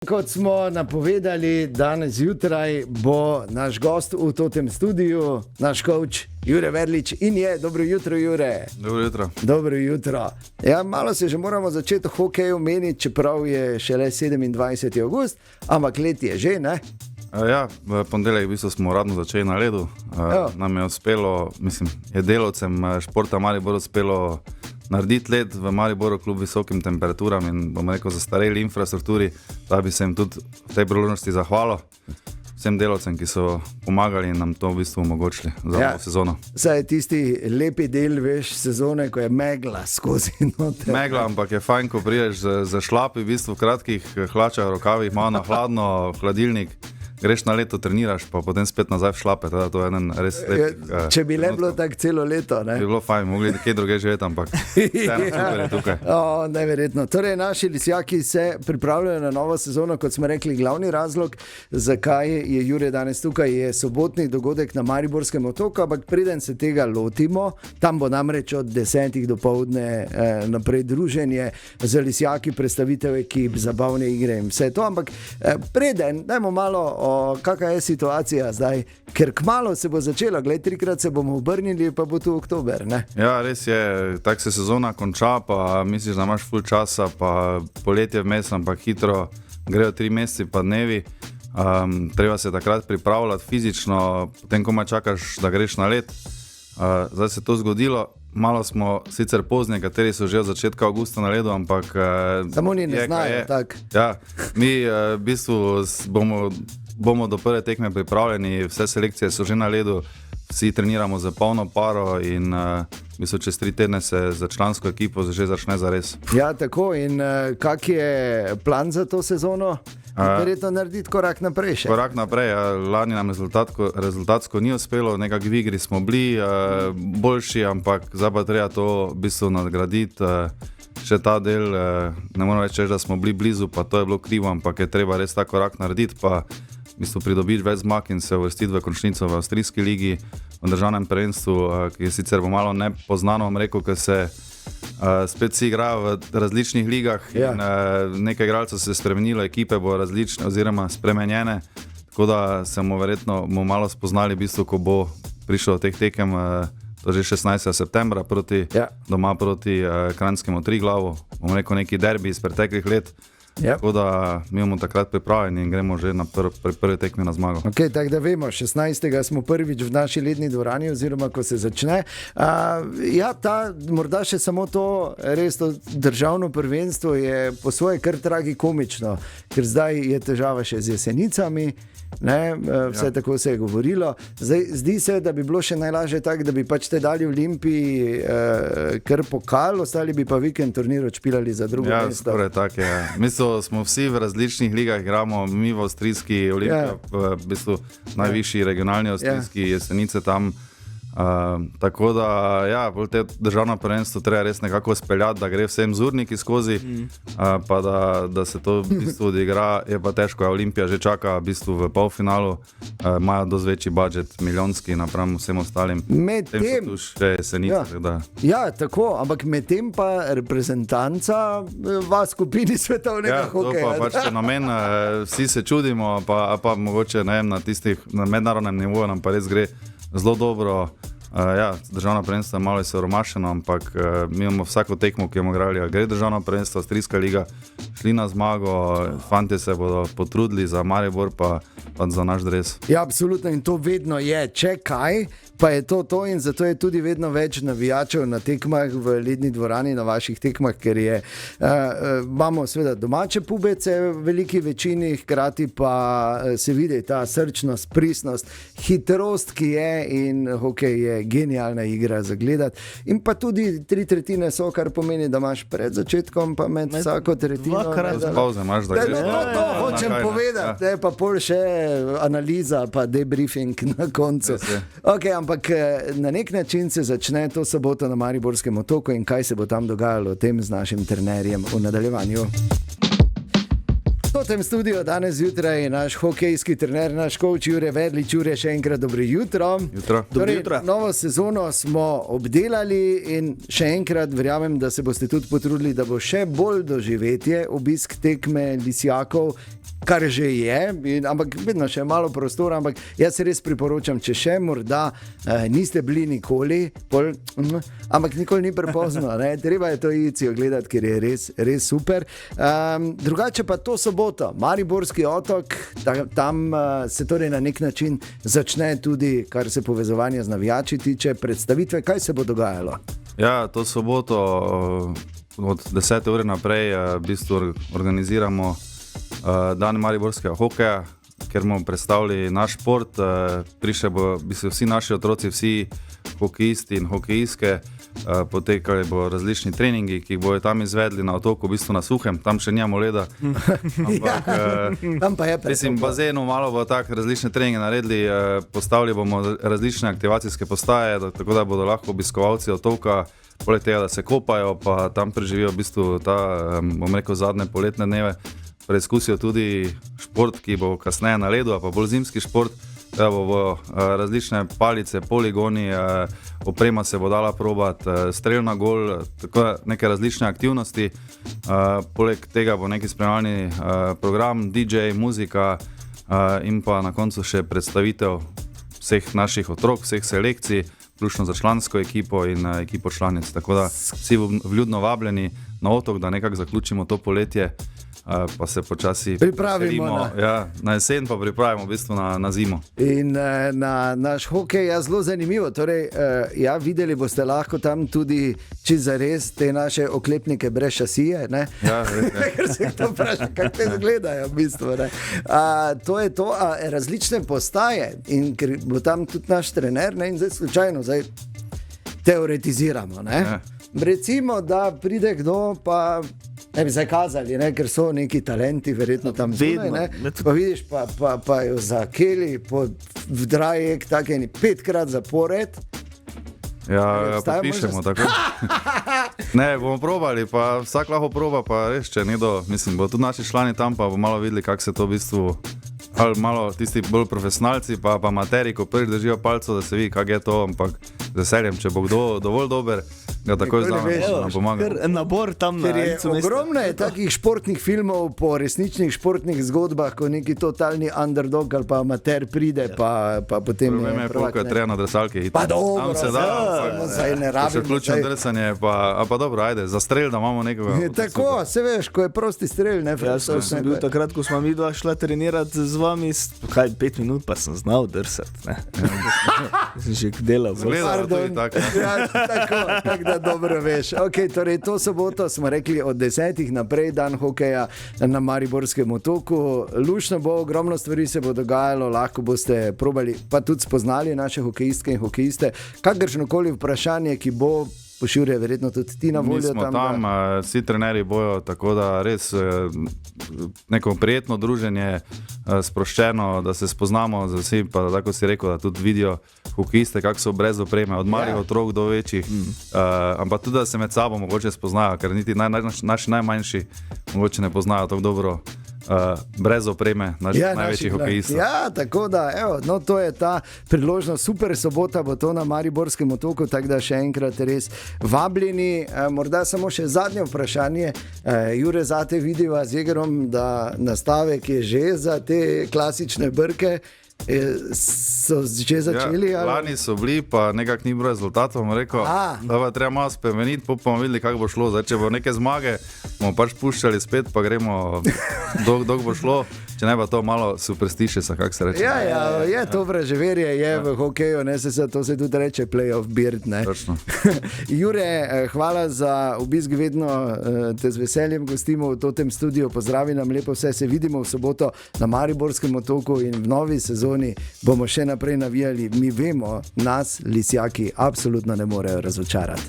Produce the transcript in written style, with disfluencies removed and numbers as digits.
Kot smo napovedali, danes zjutraj bo naš gost v tem studiu, naš coach Jure Verlič in je. Dobro jutro, Jure. Dobro jutro. Dobro jutro. Ja, malo se že moramo začeti o hokeju meniti, čeprav je šele 27. avgust, ampak let je že, ne? Ja, v ponedeljek v bistvu smo uradno začeli na ledu. Nam je uspelo, je delavcem športa Maribor uspelo narediti led v Mariboru kljub visokim temperaturam in bomo rekel zastareli infrastrukturi, da bi se jim tudi v tej priložnosti zahvalil vsem delavcem, ki so pomagali in nam to v bistvu omogočili za novo sezono. Saj je tisti lepi del, veš, sezone, ko je megla skozi noter. Megla, ampak je fajn, ko priješ za šlapi, v bistvu v kratkih hlačah, rokavih, malo na hladno, hladilnik. Greš na leto, treniraš, pa potem spet nazaj v šlape. Teda to je en res lep. Če bi le bilo tako celo leto, ne? Bi bilo fajn, mogli nekaj druge živeti, ampak vseeno super je tukaj. Neverjetno. Torej, naši lisjaki se pripravljajo na novo sezono, kot smo rekli, glavni razlog, zakaj je Jure danes tukaj, je sobotni dogodek na Mariborskem otoku, ampak preden se tega lotimo, tam bo namreč od 10 do povdne naprej druženje z lisjaki, predstavitev ekip, zabavne igre in vse to, ampak preden, dajmo malo kakva je situacija zdaj, ker kmalu se bo začelo, gled, 3-krat se bomo obrnili, pa bo tu oktober, ne? Ja, res je, tako se sezona konča, pa misliš, da imaš ful časa, pa poletje vmes, ampak hitro grejo 3 meseci pa dnevi. Treba se takrat pripravljati fizično, potem komaj čakaš, da greš na led. Zdaj se to zgodilo, malo smo sicer pozni, kateri so že od začetka avgusta na ledu, ampak samo ni ne znajo, tako. Ja, mi v bistvu bomo do prve tekme pripravljeni, vse selekcije so že na ledu, vsi treniramo za polno paro in v bistvu čez 3 tedne se za člansko ekipo že začne zares. Ja, tako, in kak je plan za to sezono? Verjetno narediti korak naprej še. Korak naprej, lani nam rezultatsko ni uspelo, nekak v igri smo bili boljši, ampak zdaj pa treba to v bistvu nadgraditi. Še ta del, ne moramo reči, da smo bili blizu, pa to je bilo krivo, ampak je treba res ta korak narediti, pa v bistvu pridobiti več zmag in se uvrstiti v končnico v Avstrijski ligi, v državnem prvenstvu, ki je sicer bo malo nepoznano, vam rekel, ker se spet si igrajo v različnih ligah in nekaj igralcev se je spremenilo, ekipe bo različne oziroma spremenjene, tako da se bomo verjetno malo spoznali v bistvu, ko bo prišlo od teh tekem, to že 16. septembra doma proti Kranjskemu Triglavu, bomo rekel neki derbi iz preteklih let. Tako da mi bomo takrat pripravljeni in gremo že na prve tekme na zmago. Ok, tako da vemo, 16. smo prvič v naši ledni dvorani oziroma ko se začne. Morda še samo to, res to državno prvenstvo je po svoje kar tragikomično, ker zdaj je težava še z Jesenicami, ne, vse tako se je govorilo. Zdaj, zdi se, da bi bilo še najlažje tako, da bi pač te dali Olimpiji kar pokal, ostali bi pa vikend turnir odšpilali za drugo mesto. Ja, skoraj tako je. Mislim, smo vsi v različnih ligah, igramo mi v avstrijski Olimpija, v bistvu najvišji regionalni avstrijski Jesenice tam. Tako da, ja, te državno prvenstvo treba res nekako speljati, da gre vsem zurniki skozi, pa da se to v bistvu odigra, je pa težko, Olimpija že čaka v bistvu v polfinalu, imajo dosti večji budžet, milijonski napram vsem ostalim. Tem so tu še Jesenice. Ja, tako, ampak medtem pa reprezentanca v skupini svetovnega hokeja. Ja, to pa pač fenomen, vsi se čudimo, pa mogoče, ne vem, na mednarodnem nivoju nam pa res gre zelo dobro. Državno prvenstvo je malo siromašeno, ampak mi imamo vsako tekmo, ki bomo igrali, gre državno prvenstvo, Avstrijska liga, šli na zmago, fantje se bodo potrudili za Maribor pa za naš dres. Ja, absolutno, in to vedno je, če kaj, pa je to in zato je tudi vedno več navijačev na tekmah v ledni dvorani, na vaših tekmah, ker imamo seveda domače pubece v veliki večini, hkrati pa se vidi ta srčnost, pristnost, hitrost, ki je, in hokej je genialna igra za gledati. In pa tudi 3/3 so, kar pomeni, da imaš pred začetkom pa med vsako tretjino. Pauze imaš, da greš. To hočem povedati, pa pol še analiza pa debriefing na koncu. Ok, ampak na nek način se začne to soboto na Mariborskem otoku in kaj se bo tam dogajalo, o tem z našim trenerjem v nadaljevanju. V tem studiu danes zjutraj je naš hokejski trener, naš coach Jure Verlič. Jure, še enkrat dobro jutro. Jutro. Novo sezono smo obdelali in še enkrat verjamem, da se boste tudi potrudili, da bo še bolj doživetje obisk tekme Lisjakov, kar že je, ampak vedno še malo prostora, ampak jaz se res priporočam, če še morda niste bili nikoli, ampak nikoli ni prepozno, ne? Treba je to iti ogledati, ker je res super. Drugače pa to soboto, Mariborski otok, tam se torej na nek način začne tudi, kar se povezovanja z navijači tiče, predstavitve, kaj se bo dogajalo? Ja, to soboto od 10. ure naprej v bistvu organiziramo dan mariborskega hokeja, ker bomo predstavili naš šport. Prišli bo vsi naši otroci, vsi hokejisti in hokejistke, potekali bo različni treningi, ki jih bojo tam izvedli na otoku, v bistvu na suhem, tam še nimamo leda. Ampak, tam pa je v bazenu malo bo tako različne treninge naredili, postavili bomo različne aktivacijske postaje, tako da bodo lahko obiskovalci otoka, poleg tega, da se kopajo, pa tam preživijo v bistvu ta, bom rekel, zadnje poletne dneve, preizkusijo tudi šport, ki bo kasneje na ledu, pa bolj zimski šport, da bo različne palice, poligoni, oprema se bo dala probati, strel na gol, tako neke različne aktivnosti. Poleg tega bo neki spremljalni program, DJ, muzika in pa na koncu še predstavitev vseh naših otrok, vseh selekcij, vključno za člansko ekipo in ekipo članic. Tako da vsi vljudno vabljeni na otok, da nekako zaključimo to poletje, pa se počasi pripravimo na jesen, pa pripravimo v bistvu na zimo. In na naš hokej je zelo zanimivo. Torej, videli boste lahko tam tudi čisto zares te naše oklepnike brez šasije. Ne? Ja, ker se to vpraša, kako te izgledajo v bistvu. To je to, različne postaje in ker bo tam tudi naš trener, ne? In zdaj slučajno teoretiziramo. Ne? Ja. Recimo, da pride kdo, pa ne bi zdaj kazali, ne? Ker so neki talenti verjetno tam zunaj, pa vidiš, pa jo zakeli v drajek tako 5-krat zapored. Ja, podpišemo tako. Ne, bomo probali, pa vsak lahko proba, pa res, če ni mislim, bo tudi naši člani tam, pa bomo malo videli, kako se to v bistvu, ali malo tisti bolj profesionalci, pa amateri, ko prvi držijo palco, da se vidi, kako je to, ampak z veseljem, če bo kdo dovolj dober, ga takoj znamo, da nam pomaga. Nabor tam na licu mesta. Ogromno je takih športnih filmov po resničnih športnih zgodbah, ko neki totalni underdog ali pa amater pride, pa potem je prvak. Koliko je treba na dresalke iti. Pa dobro, se da, če vključim drsanje, pa dobro, ajde, za strel, da imamo nekoga. Tako, se veš, ko je prosti strel. Jaz sem bil takrat, ko smo mi dva šla trenirati z vami, 5 minut pa sem znal drsati. Sem že delal. Zgleda, da je tako. Tako da dobro veš. Okay, torej to soboto smo rekli od 10 naprej, dan hokeja na Mariborskem otoku. Lušno bo, ogromno stvari se bo dogajalo, lahko boste probali, pa tudi spoznali naše hokejistke in hokejiste. Kakršnokoli vprašanje, ki bo, Pošilje, verjetno tudi ti na voljo. Mi smo tam, vsi trenerji bojo, tako da res neko prijetno druženje, sproščeno, da se spoznamo z vsi, pa tako si rekel, da tudi vidijo hokejiste, kako so brez opreme, od malih otrok do večjih, ampak tudi, da se med sabo mogoče spoznajo, ker niti naši najmanjši mogoče ne poznajo tako dobro brez opreme največjih hokejistov. Ja, tako da, to je ta priložnost, super sobota bo to na Mariborskem otoku, tako da še enkrat res vabljeni. Morda samo še zadnje vprašanje. Jure, zate vidiva z Jegerom, da nastavek je že za te klasične brke. So že začeli? Ja, lani so bili, pa nekako ni bilo rezultatov, bomo rekel, da pa treba malo spremeniti, pa bomo videli, kako bo šlo. Zdaj, če bo neke zmage, bomo pač puščali spet, pa gremo, dok bo šlo. Če ne pa to malo superstiše, kako se reče. Ja, je to vraževerje, je v hokeju, to se tudi reče playoff beard. Točno. Jure, hvala za obisk, vedno te z veseljem gostimo v tem studiu. Pozdravi nam lepo vse, se vidimo v soboto na Mariborskem otoku in v novi sezoni bomo še naprej navijali. Mi vemo, nas Lisjaki absolutno ne morejo razočarati.